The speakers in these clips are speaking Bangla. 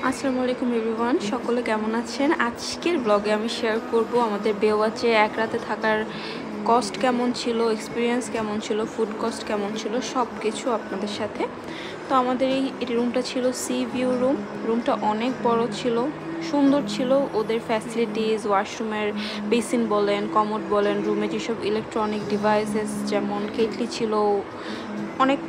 আসসালামু আলাইকুম এভরিওয়ান, সকলে কেমন আছেন? আজকের ব্লগে আমি শেয়ার করব আমাদের বেওয়াচে এক রাতে থাকার কস্ট কেমন ছিল, এক্সপিরিয়েন্স কেমন ছিল, ফুড কস্ট কেমন ছিল, সব কিছু আপনাদের সাথে। তো আমাদের এই রুমটা ছিল সি ভিউ রুম। রুমটা অনেক বড় ছিল, সুন্দর ছিল। ওদের ফ্যাসিলিটিস, ওয়াশরুমের বেসিন বলেন, কমোড বলেন, রুমে যেসব ইলেকট্রনিক ডিভাইসেস যেমন কেটলি ছিল, অনেক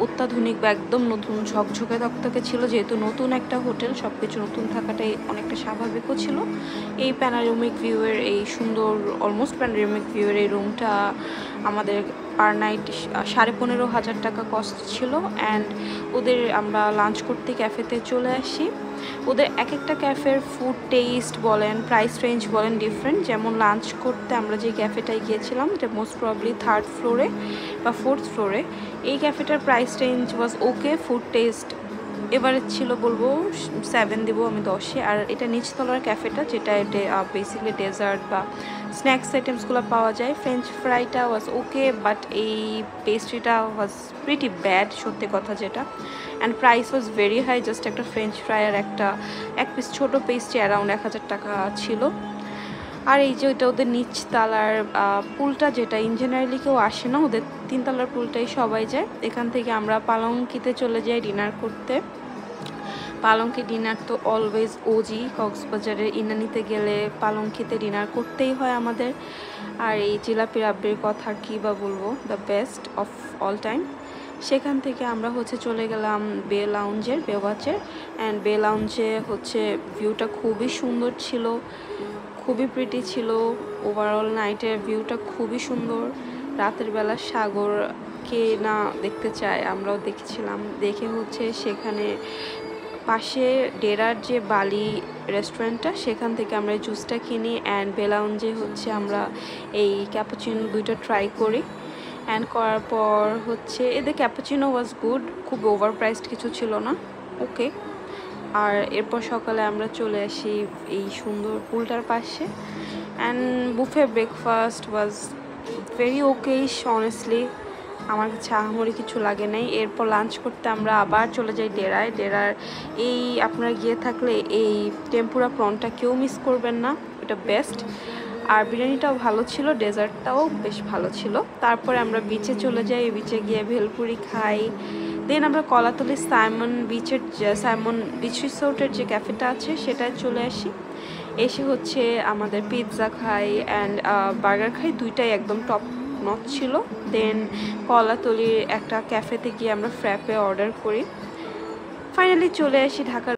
অত্যাধুনিক বা একদম নতুন ঝকঝকে তকতকে ছিল। যেহেতু নতুন একটা হোটেল, সব কিছু নতুন থাকাটাই অনেকটা স্বাভাবিকও ছিল। এই প্যানারোমিক ভিউয়ের এই সুন্দর অলমোস্ট প্যানারোমিক ভিউয়ের এই রুমটা আমাদের পার নাইট 15,500 টাকা কস্ট ছিল। অ্যান্ড ওদের আমরা লাঞ্চ করতে ক্যাফেতে চলে আসি। ওদের এক একটা ক্যাফের ফুড টেস্ট বলেন, প্রাইস রেঞ্জ বলেন ডিফারেন্ট। যেমন লাঞ্চ করতে আমরা যে ক্যাফেটায় গিয়েছিলাম, এটা মোস্ট প্রবলি 3rd ফ্লোরে বা 4th ফ্লোরে। এই ক্যাফেটার প্রাইস রেঞ্জ ওয়াজ ওকে। ফুড টেস্ট এভারেজ ছিল, বলবো 7 দেবো আমি 10-এ। আর এটা নিচতলার ক্যাফেটা, যেটা বেসিক্যালি ডেজার্ট বা স্ন্যাক্স আইটেমসগুলো পাওয়া যায়। ফ্রেঞ্চ ফ্রাইটা ওয়াজ ওকে, বাট এই পেস্ট্রিটা ওয়াজ প্রিটি ব্যাড, সত্যি কথা যেটা। And price was very high. Just একটা ফ্রেঞ্চ ফ্রাই আর এক পিস ছোটো পেস্ট্রি অ্যারাউন্ড 1000 টাকা ছিল। আর এই যে ওইটা ওদের নিচতলার পুলটা, যেটা ইন জেনারেলি কেউ আসে না, ওদের 3 তলার পুলটাই সবাই যায়। এখান থেকে আমরা পালঙ্কিতে চলে যাই ডিনার করতে। পালঙ্কি ডিনার তো অলওয়েজ ওজি। কক্সবাজারের ইনানিতে গেলে পালঙ্কিতে ডিনার করতেই হয় আমাদের। আর এই জিলাপি রাব্বির কথা কী বা বলবো, the best of all time. সেখান থেকে আমরা চলে গেলাম বে লাউঞ্জের, বেওয়াচের। অ্যান্ড বে লাউঞ্জে ভিউটা খুবই সুন্দর ছিল, খুবই প্রিটি ছিল। ওভারঅল নাইটের ভিউটা খুবই সুন্দর। রাতের বেলা সাগর কে না দেখতে চায়, আমরাও দেখছিলাম। দেখে সেখানে পাশে ডেরার যে বালি রেস্টুরেন্টটা, সেখান থেকে আমরা জুসটা কিনি। অ্যান্ড বে লাউঞ্জে আমরা এই ক্যাপুচিনো 2টা ট্রাই করি। অ্যান্ড করার পর এদের ক্যাপুচিনো ওয়াজ গুড, খুব ওভার প্রাইসড কিছু ছিল না, ওকে। আর এরপর সকালে আমরা চলে আসি এই সুন্দর পুলটার পাশে। And buffet breakfast was very okayish, honestly আমার কাছে আহামরি কিছু লাগে নাই। এরপর লাঞ্চ করতে আমরা আবার চলে যাই ডেরায়। ডেরার এই আপনারা গিয়ে থাকলে এই টেম্পুরা প্রনটা কেউ মিস করবেন না, এটা বেস্ট। আর বিরিয়ানিটাও ভালো ছিল, ডেজার্টটাও বেশ ভালো ছিল। তারপরে আমরা বিচে চলে যাই, বিচে গিয়ে ভেলপুরি খাই। দেন আমরা কলাতলি সাইমন বিচ রিসোর্টের যে ক্যাফেটা আছে সেটায় চলে আসি। এসে আমাদের পিৎজা খাই অ্যান্ড বার্গার খাই, দুইটাই একদম টপ নচ ছিল। দেন কলাতলির একটা ক্যাফেতে গিয়ে আমরা ফ্র্যাপে অর্ডার করি। ফাইনালি চলে আসি ঢাকার